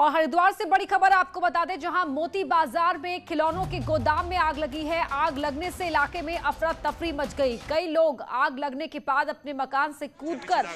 और हरिद्वार से बड़ी खबर आपको बता दें, जहां मोती बाजार में खिलौनों के गोदाम में आग लगी है। आग लगने से इलाके में अफरा तफरी मच गई। कई लोग आग लगने के बाद अपने मकान से कूदकर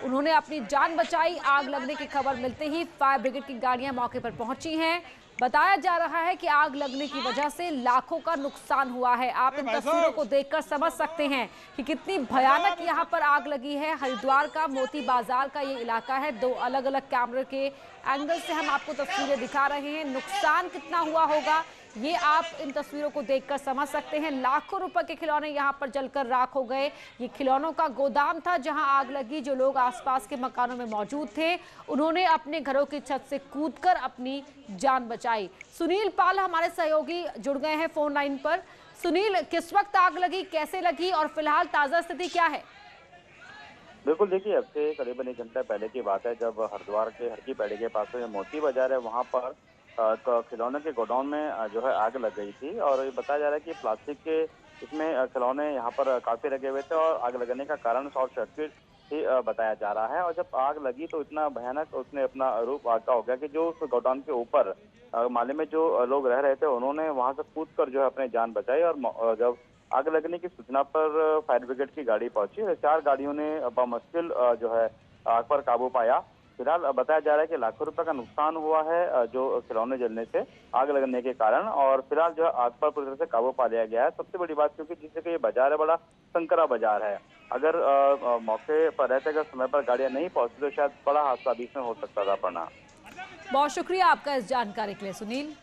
उन्होंने अपनी जान बचाई। आग लगने की खबर मिलते ही फायर ब्रिगेड की गाड़ियां मौके पर पहुंची हैं। बताया जा रहा है कि आग लगने की वजह से लाखों का नुकसान हुआ है। आप इन तस्वीरों को देखकर समझ सकते हैं कि कितनी भयानक यहां पर आग लगी है। हरिद्वार का मोती बाजार का ये इलाका है। दो अलग अलग कैमरे के एंगल से हम आपको तस्वीरें दिखा रहे हैं। नुकसान कितना हुआ होगा ये आप इन तस्वीरों को देखकर समझ सकते हैं। लाखों रुपए के खिलौने यहां पर जलकर राख हो गए। ये खिलौनों का गोदाम था जहां आग लगी। जो लोग आसपास के मकानों में मौजूद थे उन्होंने अपने घरों की छत से कूदकर अपनी जान बचाई। सुनील पाल हमारे सहयोगी जुड़ गए हैं फोन लाइन पर। सुनील, किस वक्त आग लगी, कैसे लगी और फिलहाल ताजा स्थिति क्या है? बिल्कुल, देखिए अब से करीबन 1 घंटा पहले की बात है जब हरिद्वार के हरकी पैड़ी के पास में मोती बाजार है, वहाँ पर खिलौने के गोडाउन में जो है आग लग गई थी। और ये बताया जा रहा है कि प्लास्टिक के इसमें खिलौने यहाँ पर काफी लगे हुए थे और आग लगने का कारण शॉर्ट सर्किट ही बताया जा रहा है। और जब आग लगी तो इतना भयानक उसने अपना रूप आग का हो गया कि जो उस गोडाउन के ऊपर माले में जो लोग रह रहे थे उन्होंने वहां से कूद कर जो है अपनी जान बचाई। और जब आग लगने की सूचना पर फायर ब्रिगेड की गाड़ी पहुंची। 4 गाड़ियों ने बमुश्किल जो है आग पर काबू पाया। फिलहाल बताया जा रहा है कि लाखों रुपए का नुकसान हुआ है जो खिलौने जलने से, आग लगने के कारण। और फिलहाल जो है आग पर पूरी तरह से काबू पा लिया गया है। सबसे बड़ी बात क्योंकि जिससे कि ये बाजार है बड़ा संकरा बाजार है। अगर मौके पर रहते अगर समय पर गाड़ियां नहीं पहुंची तो शायद बड़ा हादसा बीच में हो सकता था। पढ़ना बहुत शुक्रिया आपका इस जानकारी के लिए सुनील।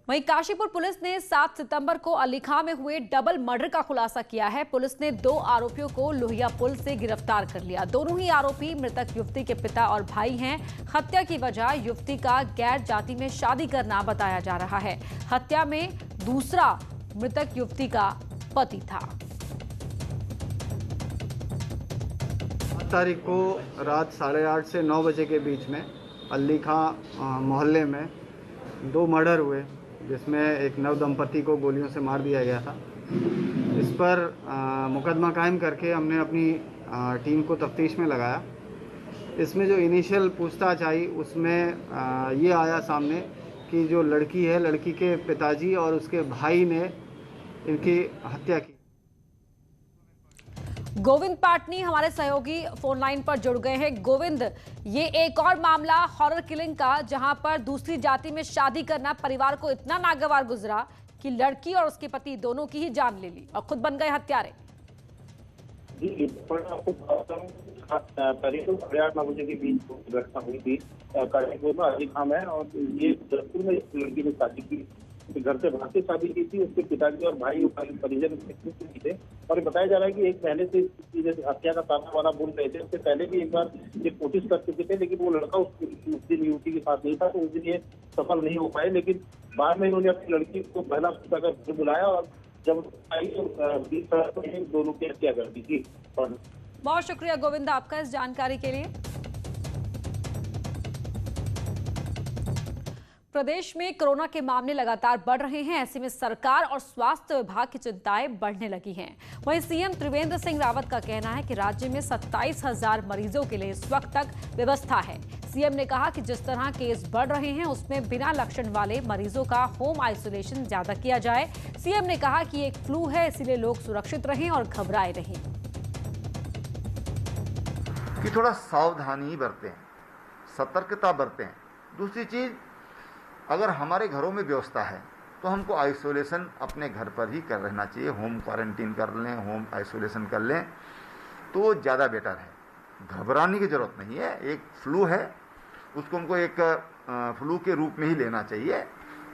वहीं काशीपुर पुलिस ने 7 सितंबर को अली खां में हुए डबल मर्डर का खुलासा किया है। पुलिस ने 2 आरोपियों को लोहिया पुल से गिरफ्तार कर लिया। दोनों ही आरोपी मृतक युवती के पिता और भाई हैं। हत्या की वजह युवती का गैर जाति में शादी करना बताया जा रहा है। हत्या में दूसरा मृतक युवती का पति था। 7 तारीख को रात 8:30 से 9 बजे के बीच में अली खां मोहल्ले में 2 मर्डर हुए, जिसमें एक नव दंपति को गोलियों से मार दिया गया था। इस पर मुकदमा कायम करके हमने अपनी टीम को तफ्तीश में लगाया। इसमें जो इनिशियल पूछताछ आई उसमें ये आया सामने कि जो लड़की है, लड़की के पिताजी और उसके भाई ने इनकी हत्या की। गोविंद पाटनी हमारे सहयोगी फोन लाइन पर जुड़ गए हैं। गोविंद, ये एक और मामला हॉरर किलिंग का, जहां पर दूसरी जाति में शादी करना परिवार को इतना नागवार गुजरा कि लड़की और उसके पति दोनों की ही जान ले ली और खुद बन गए हत्यारे। जी, करीब 8:30 बजे के बीच घटना हुई थी काशीपुर में अली खां में। और ये जयपुर में एक लड़की ने शादी की, घर से भाग के शादी की थी। उसके पिताजी और भाई परिजन थे। और बताया जा रहा है कि एक पहले से हत्या का ताना वाना बोल रहे थे। उससे पहले भी एक बार ये कोशिश कर चुके थे, लेकिन वो लड़का उस दिन युवती के साथ नहीं था, तो उस दिन ये सफल नहीं हो पाए। लेकिन बाद में इन्होंने अपनी लड़की को पहला कर बुलाया और जब आई तो 20 साल में दोनों की हत्या कर दी थी। बहुत शुक्रिया गोविंद आपका इस जानकारी के लिए। प्रदेश में कोरोना के मामले लगातार बढ़ रहे हैं। ऐसे में सरकार और स्वास्थ्य विभाग की चिंताएं बढ़ने लगी हैं। वहीं सीएम त्रिवेंद्र सिंह रावत का कहना है कि राज्य में 27,000 मरीजों के लिए इस वक्त तक व्यवस्था है। सीएम ने कहा कि जिस तरह केस बढ़ रहे हैं उसमें बिना लक्षण वाले मरीजों का होम आइसोलेशन ज्यादा किया जाए। सीएम ने कहा कि एक फ्लू है, इसीलिए लोग सुरक्षित रहें और घबराए रहें। कि थोड़ा सावधानी बरतें, सतर्कता बरतें। दूसरी चीज, अगर हमारे घरों में व्यवस्था है तो हमको आइसोलेशन अपने घर पर ही कर रहना चाहिए। होम क्वारंटीन कर लें, होम आइसोलेशन कर लें तो ज़्यादा बेटर है। घबराने की ज़रूरत नहीं है। एक फ्लू है, उसको हमको एक फ्लू के रूप में ही लेना चाहिए।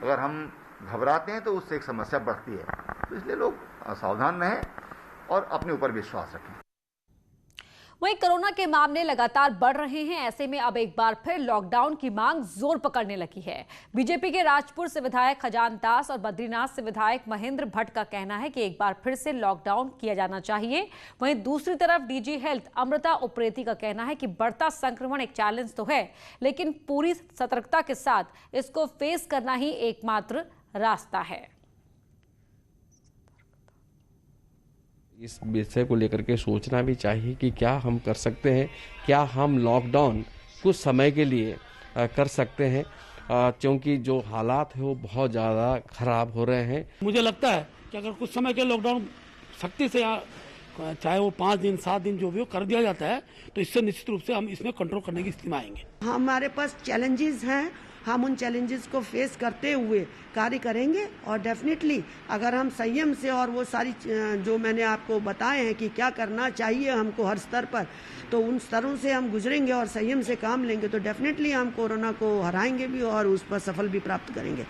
अगर हम घबराते हैं तो उससे एक समस्या बढ़ती है। तो इसलिए लोग सावधान रहें और अपने ऊपर विश्वास रखें। वहीं कोरोना के मामले लगातार बढ़ रहे हैं। ऐसे में अब एक बार फिर लॉकडाउन की मांग जोर पकड़ने लगी है। बीजेपी के राजपुर से विधायक खजान दास और बद्रीनाथ से विधायक महेंद्र भट्ट का कहना है कि एक बार फिर से लॉकडाउन किया जाना चाहिए। वहीं दूसरी तरफ डीजी हेल्थ अमृता उप्रेती का कहना है कि बढ़ता संक्रमण एक चैलेंज तो है, लेकिन पूरी सतर्कता के साथ इसको फेस करना ही एकमात्र रास्ता है। इस विषय को लेकर के सोचना भी चाहिए कि क्या हम कर सकते हैं, क्या हम लॉकडाउन कुछ समय के लिए कर सकते हैं, क्योंकि जो हालात है वो बहुत ज़्यादा खराब हो रहे हैं। मुझे लगता है कि अगर कुछ समय के लॉकडाउन सख्ती से चाहे वो 5 दिन 7 दिन जो भी हो कर दिया जाता है तो इससे निश्चित रूप से हम इसमें कंट्रोल करने की स्थिति में आएंगे। हमारे पास चैलेंजेस हैं, हम उन चैलेंजेस को फेस करते हुए कार्य करेंगे और डेफिनेटली अगर हम संयम से और वो सारी जो मैंने आपको बताए हैं कि क्या करना चाहिए हमको हर स्तर पर, तो उन स्तरों से हम गुजरेंगे और संयम से काम लेंगे तो डेफिनेटली हम कोरोना को हराएंगे भी और उस पर सफल भी प्राप्त करेंगे।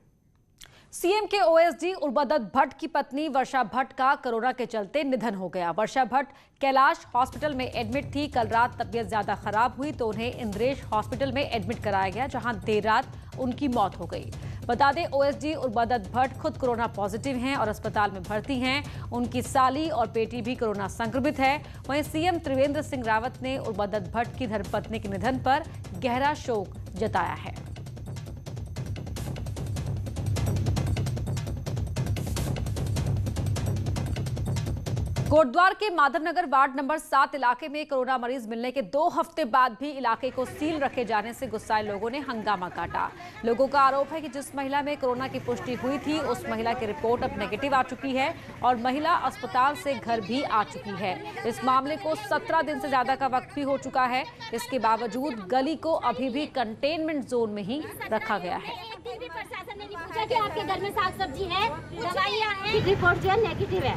सीएम के ओएसडी उर्बदत्त भट्ट की पत्नी वर्षा भट्ट का कोरोना के चलते निधन हो गया। वर्षा भट्ट कैलाश हॉस्पिटल में एडमिट थी। कल रात तबीयत ज्यादा खराब हुई तो उन्हें इंद्रेश हॉस्पिटल में एडमिट कराया गया, जहां देर रात उनकी मौत हो गई। बता दें, ओएसडी उर्बदत्त भट्ट खुद कोरोना पॉजिटिव हैं और अस्पताल में भर्ती हैं। उनकी साली और बेटी भी कोरोना संक्रमित है। वहीं सीएम त्रिवेंद्र सिंह रावत ने उर्बदत्त भट्ट की धर्मपत्नी के निधन पर गहरा शोक जताया है। कोटद्वार के माधवनगर वार्ड नंबर 7 इलाके में कोरोना मरीज मिलने के 2 हफ्ते बाद भी इलाके को सील रखे जाने से गुस्साए लोगों ने हंगामा काटा। लोगों का आरोप है कि जिस महिला में कोरोना की पुष्टि हुई थी उस महिला की रिपोर्ट अब नेगेटिव आ चुकी है और महिला अस्पताल से घर भी आ चुकी है। इस मामले को 17 दिन से ज्यादा का वक्त भी हो चुका है। इसके बावजूद गली को अभी भी कंटेनमेंट जोन में ही रखा गया है। प्रशासन ने नहीं पूछा कि आपके घर में साग सब्जी है, दवाइयाँ हैं, रिपोर्ट जो है नेगेटिव है।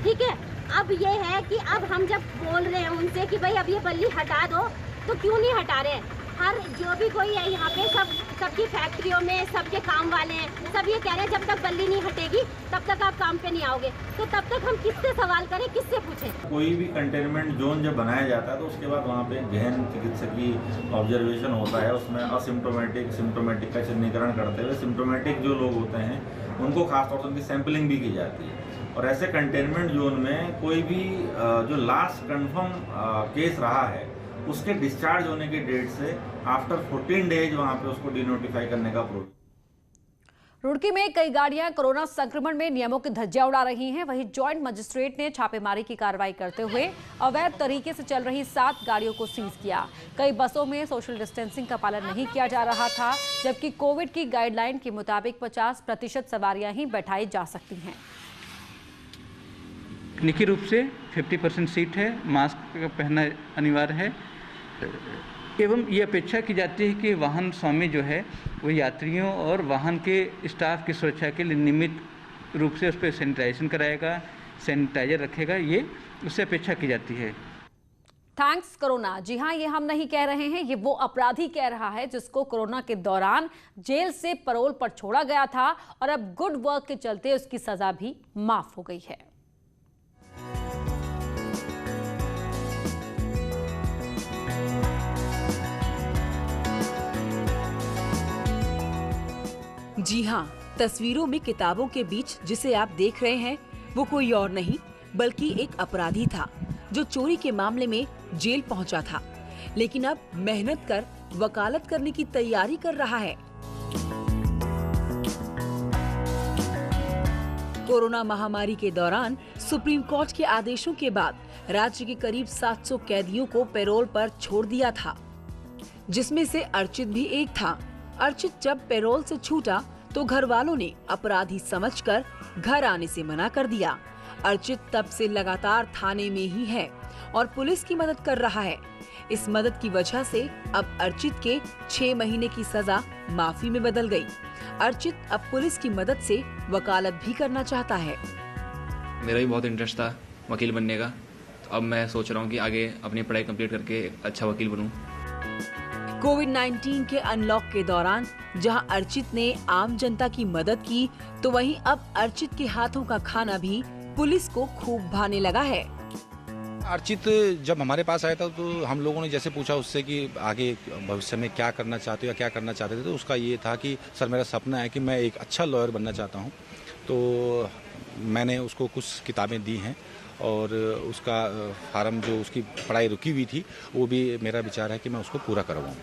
ठीक है, अब ये है कि अब हम जब बोल रहे हैं उनसे कि भाई अब ये बल्ली हटा दो, तो क्यों नहीं हटा रहे? हर जो भी कोई है यहाँ पे सबकी फैक्ट्रियों में सबके काम वाले हैं, सब ये कह रहे हैं जब तक बल्ली नहीं हटेगी तब तक आप काम पे नहीं आओगे। तो तब तक हम किससे सवाल करें, किससे पूछें? कोई भी कंटेनमेंट जोन जब बनाया जाता है तो उसके बाद वहाँ पे गहन चिकित्सकीय ऑब्जर्वेशन होता है। उसमें असिम्टोमेटिक सिम्टोमेटिक का चिन्हीकरण करते हुए सिम्टोमेटिक जो लोग होते हैं उनको खासतौर से उनकी सैंपलिंग भी की जाती है। और ऐसे कंटेनमेंट जोन में कोई भी जो लास्ट कंफर्म केस रहा है उसके डिस्चार्ज होने के डेट से आफ्टर 14 डेज वहाँ पे उसको डिनोटिफाई करने का प्रोविजन। रुड़की में कई गाड़ियां कोरोना संक्रमण में नियमों की धज्जियां उड़ा रही हैं। वहीं जॉइंट मजिस्ट्रेट ने छापेमारी की कार्रवाई करते हुए अवैध तरीके से चल रही 7 गाड़ियों को सीज किया। कई बसों में सोशल डिस्टेंसिंग का पालन नहीं किया जा रहा था, जबकि कोविड की गाइडलाइन के मुताबिक 50% सवारियां ही बैठाई जा सकती हैं। तकनीकी रूप से 50% सीट है, मास्क पहनना अनिवार्य है एवं ये अपेक्षा की जाती है कि वाहन स्वामी जो है वो यात्रियों और वाहन के स्टाफ की सुरक्षा के लिए नियमित रूप से उस पर सैनिटाइजेशन कराएगा, सैनिटाइजर रखेगा, ये उससे अपेक्षा की जाती है। Thanks corona. जी हां, ये हम नहीं कह रहे हैं, ये वो अपराधी कह रहा है जिसको कोरोना के दौरान जेल से पैरोल पर छोड़ा गया था और अब गुड वर्क के चलते उसकी सजा भी माफ हो गई है। जी हाँ, तस्वीरों में किताबों के बीच जिसे आप देख रहे हैं वो कोई और नहीं बल्कि एक अपराधी था जो चोरी के मामले में जेल पहुंचा था, लेकिन अब मेहनत कर वकालत करने की तैयारी कर रहा है। कोरोना महामारी के दौरान सुप्रीम कोर्ट के आदेशों के बाद राज्य के करीब 700 कैदियों को पैरोल पर छोड़ दिया था, जिसमें से अर्चित भी एक था। अर्चित जब पैरोल से छूटा तो घर वालों ने अपराधी समझकर घर आने से मना कर दिया। अर्चित तब से लगातार थाने में ही है और पुलिस की मदद कर रहा है। इस मदद की वजह से अब अर्चित के 6 महीने की सजा माफी में बदल गई। अर्चित अब पुलिस की मदद से वकालत भी करना चाहता है। मेरा भी बहुत इंटरेस्ट था वकील बनने का, तो अब मैं सोच रहा हूँ कि आगे अपनी पढ़ाई कंप्लीट करके एक अच्छा वकील बनूं। कोविड-19 के अनलॉक के दौरान जहां अर्चित ने आम जनता की मदद की, तो वहीं अब अर्चित के हाथों का खाना भी पुलिस को खूब भाने लगा है। अर्चित जब हमारे पास आया था तो हम लोगों ने जैसे पूछा उससे कि आगे भविष्य में क्या करना चाहते हो या क्या करना चाहते थे, तो उसका ये था कि सर मेरा सपना है कि मैं एक अच्छा लॉयर बनना चाहता हूँ। तो मैंने उसको कुछ किताबें दी हैं और उसका फार्म जो उसकी पढ़ाई रुकी हुई थी वो भी मेरा विचार है कि मैं उसको पूरा करवाऊँ।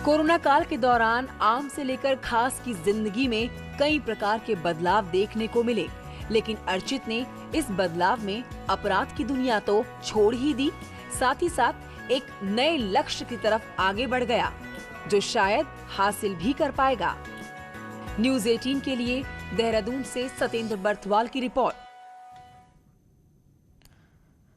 कोरोना काल के दौरान आम से लेकर खास की जिंदगी में कई प्रकार के बदलाव देखने को मिले, लेकिन अर्चित ने इस बदलाव में अपराध की दुनिया तो छोड़ ही दी, साथ ही साथ एक नए लक्ष्य की तरफ आगे बढ़ गया जो शायद हासिल भी कर पाएगा। न्यूज़ 18 के लिए देहरादून से सतेंद्र बर्थवाल की रिपोर्ट।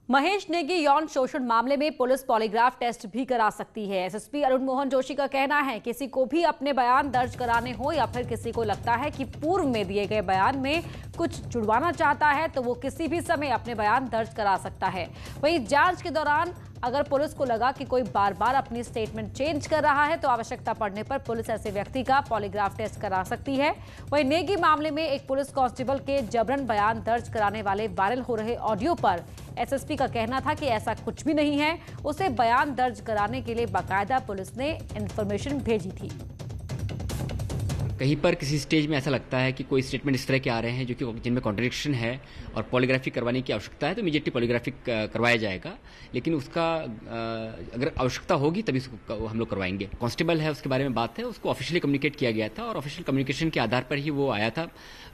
महेश नेगी यौन शोषण मामले में पुलिस पॉलीग्राफ टेस्ट भी करा सकती है। एसएसपी अरुण मोहन जोशी का कहना है किसी को भी अपने बयान दर्ज कराने हो या फिर किसी को लगता है कि पूर्व में दिए गए बयान में कुछ जुड़वाना चाहता है तो वो किसी भी समय अपने बयान दर्ज करा सकता है। वहीं जांच के दौरान अगर पुलिस को लगा कि कोई बार बार अपनी स्टेटमेंट चेंज कर रहा है तो आवश्यकता पड़ने पर पुलिस ऐसे व्यक्ति का पॉलीग्राफ टेस्ट करा सकती है। वहीं नेगी मामले में एक पुलिस कांस्टेबल के जबरन बयान दर्ज कराने वाले वायरल हो रहे ऑडियो पर एसएसपी का कहना था कि ऐसा कुछ भी नहीं है, उसे बयान दर्ज कराने के लिए बाकायदा पुलिस ने इन्फॉर्मेशन भेजी थी। कहीं पर किसी स्टेज में ऐसा लगता है कि कोई स्टेटमेंट इस तरह के आ रहे हैं जो कि जिनमें कॉन्ट्रडिक्शन है और पॉलीग्राफी करवाने की आवश्यकता है तो इमीडिएटली पॉलीग्राफी करवाया जाएगा, लेकिन उसका अगर आवश्यकता होगी तभी उसको हम लोग करवाएंगे। कांस्टेबल है उसके बारे में बात है, उसको ऑफिशियली कम्युनिकेट किया गया था और ऑफिशियल कम्युनिकेशन के आधार पर ही वो आया था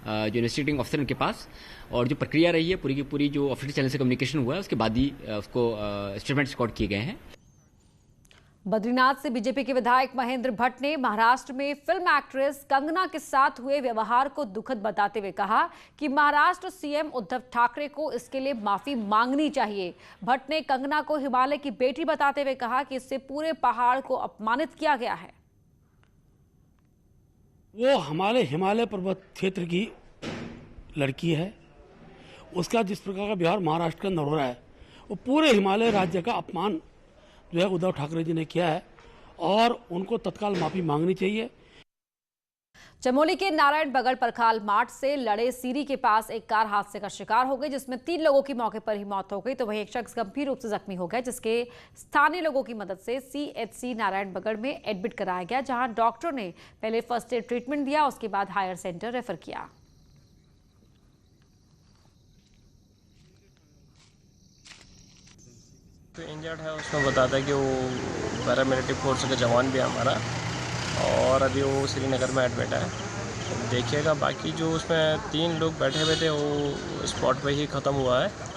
जो इन्वेस्टिगेटिंग ऑफिसर उनके पास, और जो प्रक्रिया रही है पूरी की पूरी जो ऑफिशियल चैनल से कम्युनिकेशन हुआ है उसके बाद ही उसको स्टेटमेंट रिकॉर्ड किए गए हैं। बद्रीनाथ से बीजेपी के विधायक महेंद्र भट्ट ने महाराष्ट्र में फिल्म एक्ट्रेस कंगना के साथ हुए व्यवहार को दुखद बताते हुए कहा कि महाराष्ट्र सीएम उद्धव ठाकरे को इसके लिए माफी मांगनी चाहिए। भट्ट ने कंगना को हिमालय की बेटी बताते हुए कहा कि इससे पूरे पहाड़ को अपमानित किया गया है। वो हिमालय पर्वत क्षेत्र की लड़की है, उसका जिस प्रकार का व्यवहार महाराष्ट्र के अंदर हो रहा है वो पूरे हिमालय राज्य का अपमान जो है उद्धव ठाकरे जी ने किया है और उनको तत्काल माफी मांगनी चाहिए। चमोली के नारायण बगड़ परखाल मार्ट से लड़े सीरी के पास एक कार हादसे का शिकार हो गई जिसमें 3 लोगों की मौके पर ही मौत हो गई तो वहीं एक शख्स गंभीर रूप से जख्मी हो गया जिसके स्थानीय लोगों की मदद से सीएचसी नारायण बगड़ में एडमिट कराया गया, जहां डॉक्टर ने पहले फर्स्ट एड ट्रीटमेंट दिया, उसके बाद हायर सेंटर रेफर किया। तो इंजर्ड है उसमें बताता है कि वो पैरामिलिट्री फोर्स का जवान भी है हमारा और अभी वो श्रीनगर में एडमिट है। तो देखिएगा बाकी जो उसमें 3 लोग बैठे हुए थे वो स्पॉट पे ही ख़त्म हुआ है।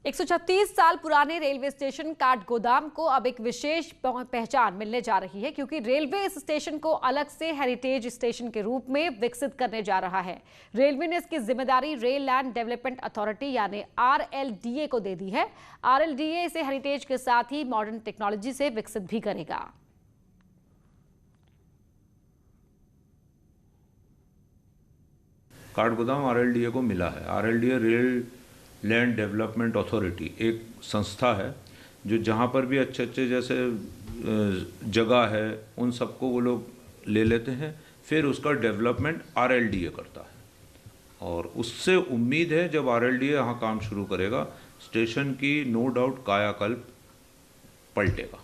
136 साल पुराने रेलवे स्टेशन काठगोदाम को अब एक विशेष पहचान मिलने जा रही है क्योंकि रेलवे इस स्टेशन को अलग से हेरिटेज स्टेशन के रूप में विकसित करने जा रहा है। रेलवे ने इसकी जिम्मेदारी रेल लैंड डेवलपमेंट अथॉरिटी यानी आरएलडीए को दे दी है। आरएलडीए इसे हेरिटेज के साथ ही मॉडर्न टेक्नोलॉजी से विकसित भी करेगा। काठगोदाम आरएलडीए को मिला है। आरएलडीए रेल लैंड डेवलपमेंट अथॉरिटी एक संस्था है जो जहाँ पर भी अच्छे जैसे जगह है उन सबको वो लोग ले लेते हैं, फिर उसका डेवलपमेंट आरएलडीए करता है और उससे उम्मीद है जब आरएलडीए यहाँ काम शुरू करेगा स्टेशन की नो डाउट कायाकल्प पलटेगा।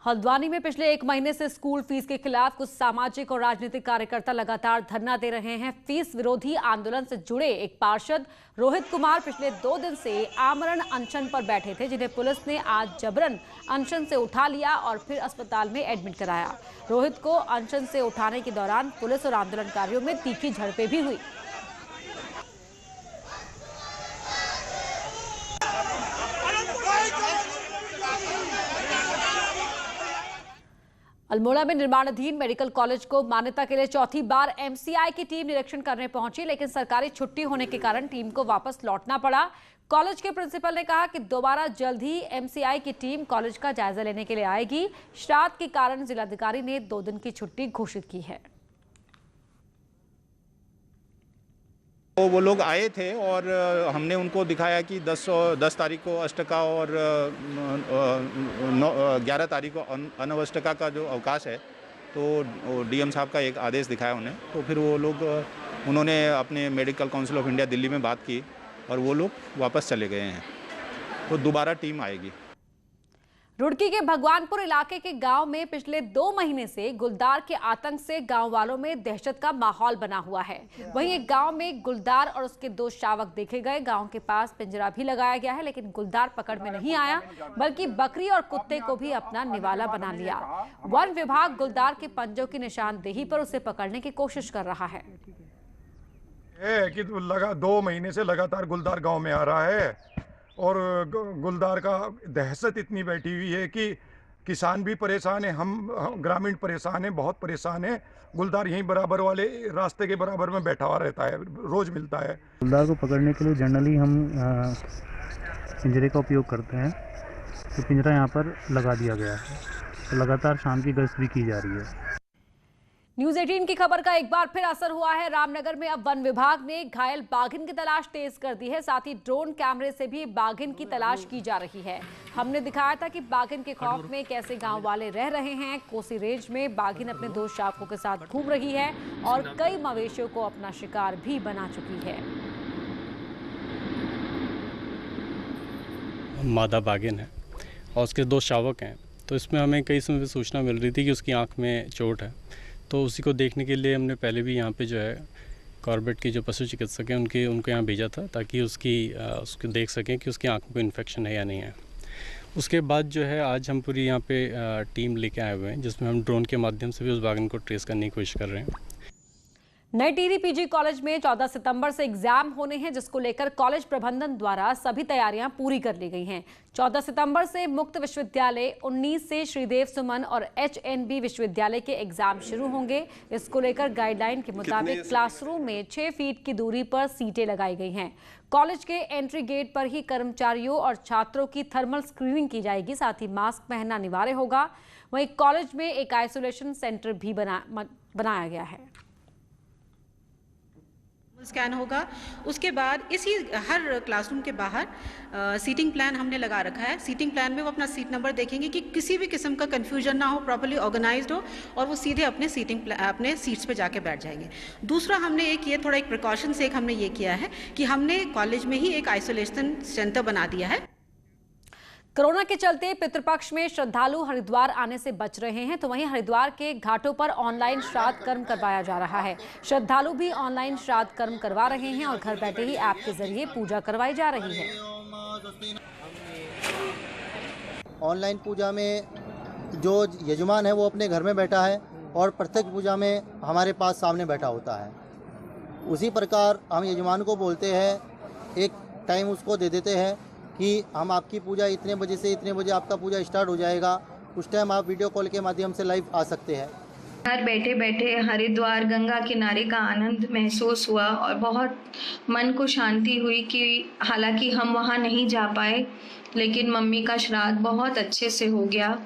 हल्द्वानी में पिछले 1 महीने से स्कूल फीस के खिलाफ कुछ सामाजिक और राजनीतिक कार्यकर्ता लगातार धरना दे रहे हैं। फीस विरोधी आंदोलन से जुड़े एक पार्षद रोहित कुमार पिछले 2 दिन से आमरण अनशन पर बैठे थे जिन्हें पुलिस ने आज जबरन अनशन से उठा लिया और फिर अस्पताल में एडमिट कराया। रोहित को अनशन से उठाने के दौरान पुलिस और आंदोलनकारियों में तीखी झड़पें भी हुई। अल्मोड़ा में निर्माणाधीन मेडिकल कॉलेज को मान्यता के लिए चौथी बार एमसीआई की टीम निरीक्षण करने पहुंची, लेकिन सरकारी छुट्टी होने के कारण टीम को वापस लौटना पड़ा। कॉलेज के प्रिंसिपल ने कहा कि दोबारा जल्द ही एमसीआई की टीम कॉलेज का जायजा लेने के लिए आएगी। श्राद्ध के कारण जिलाधिकारी ने 2 दिन की छुट्टी घोषित की है। तो वो लोग आए थे और हमने उनको दिखाया कि 10 तारीख को अष्टका और 11 तारीख को अनवष्टका का जो अवकाश है तो डीएम साहब का एक आदेश दिखाया उन्हें। तो फिर वो लोग उन्होंने अपने medical council of India Delhi में बात की और वो लोग वापस चले गए हैं। तो दोबारा टीम आएगी। रुड़की के भगवानपुर इलाके के गांव में पिछले 2 महीने से गुलदार के आतंक से गांव वालों में दहशत का माहौल बना हुआ है। वहीं एक गांव में गुलदार और उसके 2 शावक देखे गए। गांव के पास पिंजरा भी लगाया गया है, लेकिन गुलदार पकड़ में नहीं आया, बल्कि बकरी और कुत्ते को भी अपना निवाला बना लिया। वन विभाग गुलदार के पंजों की निशानदेही पर उसे पकड़ने की कोशिश कर रहा है। है कि 2 महीने से लगातार गुलदार गांव में आ रहा है और गुलदार का दहशत इतनी बैठी हुई है कि किसान भी परेशान है, हम ग्रामीण परेशान हैं, बहुत परेशान हैं। गुलदार यहीं बराबर वाले रास्ते के बराबर में बैठा हुआ रहता है, रोज मिलता है। गुलदार को पकड़ने के लिए जनरली हम पिंजरे का उपयोग करते हैं, तो पिंजरा यहाँ पर लगा दिया गया है, तो लगातार शाम की गश्त भी की जा रही है। न्यूज़ 18 की खबर का एक बार फिर असर हुआ है। रामनगर में अब वन विभाग ने घायल बाघिन की तलाश तेज कर दी है, साथ ही ड्रोन कैमरे से भी बाघिन की तलाश की जा रही है। हमने दिखाया था कि बाघिन के खौफ में कैसे गांव वाले रह रहे हैं। कोसी रेंज में बाघिन अपने 2 शावकों के साथ घूम रही है और कई मवेशियों को अपना शिकार भी बना चुकी है। मादा बाघिन है और उसके 2 शावक हैं, तो इसमें हमें कई समय सूचना मिल रही थी कि उसकी आँख में चोट है, तो उसी को देखने के लिए हमने पहले भी यहाँ पे जो है कॉर्बेट के जो पशु चिकित्सक हैं उनको यहाँ भेजा था, ताकि उसको देख सकें कि उसकी आँख में कोई इन्फेक्शन है या नहीं है। उसके बाद जो है आज हम पूरी यहाँ पे टीम लेके आए हुए हैं, जिसमें हम ड्रोन के माध्यम से भी उस बाघिन को ट्रेस करने की कोशिश कर रहे हैं। नई टिहरी पीजी कॉलेज में 14 सितंबर से एग्जाम होने हैं, जिसको लेकर कॉलेज प्रबंधन द्वारा सभी तैयारियां पूरी कर ली गई हैं। 14 सितंबर से मुक्त विश्वविद्यालय, 19 से श्रीदेव सुमन और HNB विश्वविद्यालय के एग्जाम शुरू होंगे। इसको लेकर गाइडलाइन के मुताबिक क्लासरूम में 6 फीट की दूरी पर सीटें लगाई गई हैं। कॉलेज के एंट्री गेट पर ही कर्मचारियों और छात्रों की थर्मल स्क्रीनिंग की जाएगी, साथ ही मास्क पहनना अनिवार्य होगा। वहीं कॉलेज में एक आइसोलेशन सेंटर भी बनाया गया है। स्कैन होगा। उसके बाद इसी हर क्लासरूम के बाहर सीटिंग प्लान हमने लगा रखा है। सीटिंग प्लान में वो अपना सीट नंबर देखेंगे कि किसी भी किस्म का कंफ्यूजन ना हो, प्रॉपर्ली ऑर्गेनाइज्ड हो और वो सीधे अपने सीट्स पे जाके बैठ जाएंगे। दूसरा हमने एक प्रिकॉशन से हमने ये किया है कि हमने कॉलेज में ही एक आइसोलेशन सेंटर बना दिया है। कोरोना के चलते पितृपक्ष में श्रद्धालु हरिद्वार आने से बच रहे हैं, तो वहीं हरिद्वार के घाटों पर ऑनलाइन श्राद्ध कर्म करवाया जा रहा है। श्रद्धालु भी ऑनलाइन श्राद्ध कर्म करवा रहे हैं और घर बैठे ही ऐप के जरिए पूजा करवाई जा रही है। ऑनलाइन पूजा में जो यजमान है वो अपने घर में बैठा है और प्रत्यक्ष पूजा में हमारे पास सामने बैठा होता है। उसी प्रकार हम यजमान को बोलते हैं, एक टाइम उसको दे देते हैं कि हम आपकी पूजा इतने बजे से इतने बजे आपका पूजा स्टार्ट हो जाएगा, उस टाइम आप वीडियो कॉल के माध्यम से लाइव आ सकते हैं। घर बैठे बैठे हरिद्वार गंगा किनारे का आनंद महसूस हुआ और बहुत मन को शांति हुई कि हालांकि हम वहां नहीं जा पाए, लेकिन मम्मी का श्राद्ध बहुत अच्छे से हो गया।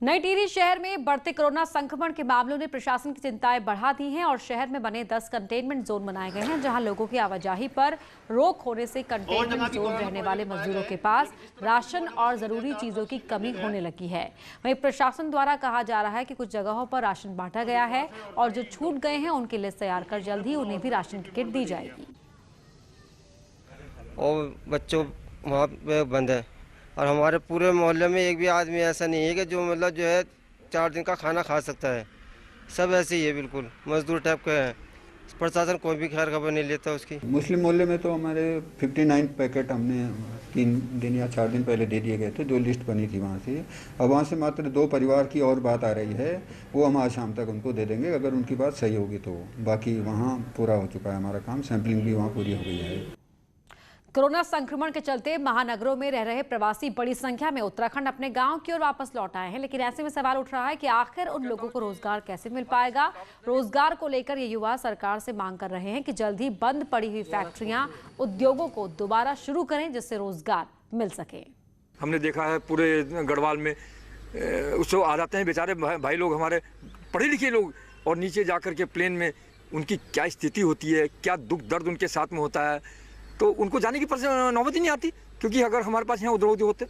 नई टिहरी शहर में बढ़ते कोरोना संक्रमण के मामलों ने प्रशासन की चिंताएं बढ़ा दी हैं और शहर में बने 10 कंटेनमेंट जोन बनाए गए हैं, जहां लोगों की आवाजाही पर रोक होने से कंटेनमेंट जोन रहने वाले मजदूरों के पास राशन और जरूरी चीजों की कमी होने लगी है। वहीं प्रशासन द्वारा कहा जा रहा है कि कुछ जगहों पर राशन बांटा गया है और जो छूट गए हैं उनकी लिस्ट तैयार कर जल्द ही उन्हें भी राशन की किट दी जाएगी। और बच्चों वहाँ पे बंद है और हमारे पूरे मोहल्ले में एक भी आदमी ऐसा नहीं है कि जो मतलब जो है 4 दिन का खाना खा सकता है। सब ऐसे ही है, बिल्कुल मजदूर टाइप के हैं। प्रशासन कोई भी खैर खबर नहीं लेता उसकी। मुस्लिम मोहल्ले में तो हमारे 59 पैकेट हमने 3 दिन या 4 दिन पहले दे दिए गए थे, जो लिस्ट बनी थी वहाँ से। अब वहाँ से मात्र 2 परिवार की और बात आ रही है, वो हम आज शाम तक उनको दे देंगे अगर उनकी बात सही होगी तो। बाकी वहाँ पूरा हो चुका है हमारा काम, सैंपलिंग भी वहाँ पूरी हो गई है। कोरोना संक्रमण के चलते महानगरों में रह रहे प्रवासी बड़ी संख्या में उत्तराखंड अपने गांव की ओर वापस लौट आए हैं, लेकिन ऐसे में सवाल उठ रहा है कि आखिर उन लोगों को रोजगार कैसे मिल पाएगा। रोजगार को लेकर ये युवा सरकार से मांग कर रहे हैं कि जल्द ही बंद पड़ी हुई फैक्ट्रियां, उद्योगों को दोबारा शुरू करें, जिससे रोजगार मिल सके। हमने देखा है पूरे गढ़वाल में उससे आ जाते हैं बेचारे भाई लोग, हमारे पढ़े लिखे लोग, और नीचे जाकर के प्लेन में उनकी क्या स्थिति होती है, क्या दुख दर्द उनके साथ में होता है, तो उनको जाने की नौबत ही नहीं आती, क्योंकि अगर हमारे पास यहाँ उद्योग होते।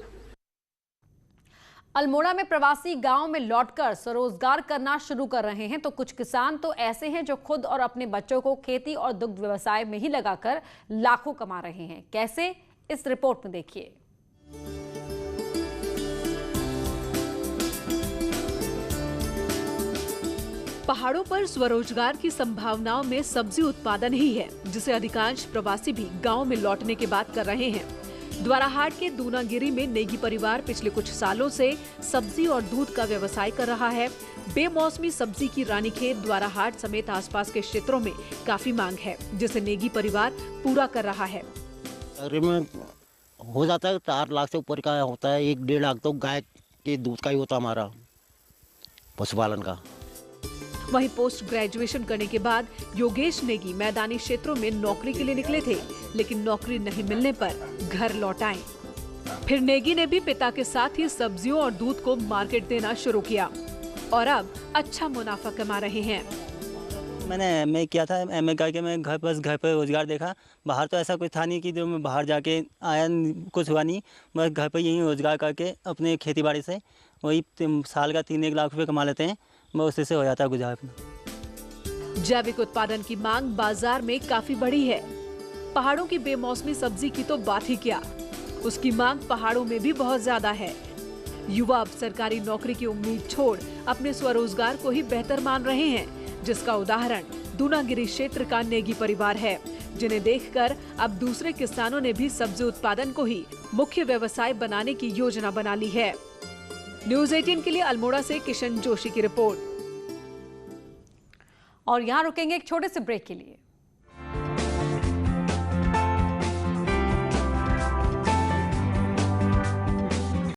अल्मोड़ा में प्रवासी गांव में लौटकर स्वरोजगार करना शुरू कर रहे हैं, तो कुछ किसान तो ऐसे हैं जो खुद और अपने बच्चों को खेती और दुग्ध व्यवसाय में ही लगाकर लाखों कमा रहे हैं। कैसे, इस रिपोर्ट में देखिए। पहाड़ों पर स्वरोजगार की संभावनाओं में सब्जी उत्पादन ही है, जिसे अधिकांश प्रवासी भी गांव में लौटने के बाद कर रहे हैं। द्वाराहाट के दूनागिरी में नेगी परिवार पिछले कुछ सालों से सब्जी और दूध का व्यवसाय कर रहा है। बेमौसमी सब्जी की रानीखेत द्वाराहाट समेत आसपास के क्षेत्रों में काफी मांग है, जिसे नेगी परिवार पूरा कर रहा है। में हो जाता है 4 लाख से ऊपर का होता है, 1-1.5 लाख तो गाय के दूध का ही होता हमारा पशुपालन का। वहीं पोस्ट ग्रेजुएशन करने के बाद योगेश नेगी मैदानी क्षेत्रों में नौकरी के लिए निकले थे, लेकिन नौकरी नहीं मिलने पर घर लौट आए। फिर नेगी ने भी पिता के साथ ही सब्जियों और दूध को मार्केट देना शुरू किया और अब अच्छा मुनाफा कमा रहे हैं। मैंने एमए किया था, एमए करके मैं घर पर रोजगार देखा। बाहर तो ऐसा कुछ था नहीं कि जो मैं बाहर जाके आया, कुछ हुआ नहीं। बस घर पर यहीं रोजगार करके अपने खेती बाड़ी से वही साल का 3-1 लाख रुपए कमा लेते हैं, मैं उसी से हो जाता है गुजारा। जैविक उत्पादन की मांग बाजार में काफी बढ़ी है। पहाड़ों की बेमौसमी सब्जी की तो बात ही क्या, उसकी मांग पहाड़ों में भी बहुत ज्यादा है। युवा अब सरकारी नौकरी की उम्मीद छोड़ अपने स्वरोजगार को ही बेहतर मान रहे हैं, जिसका उदाहरण दूनागिरी क्षेत्र का नेगी परिवार है, जिन्हें देखकर अब दूसरे किसानों ने भी सब्जी उत्पादन को ही मुख्य व्यवसाय बनाने की योजना बना ली है। न्यूज़ 18 के लिए अल्मोड़ा से किशन जोशी की रिपोर्ट। और यहाँ रुकेंगे एक छोटे से ब्रेक के लिए।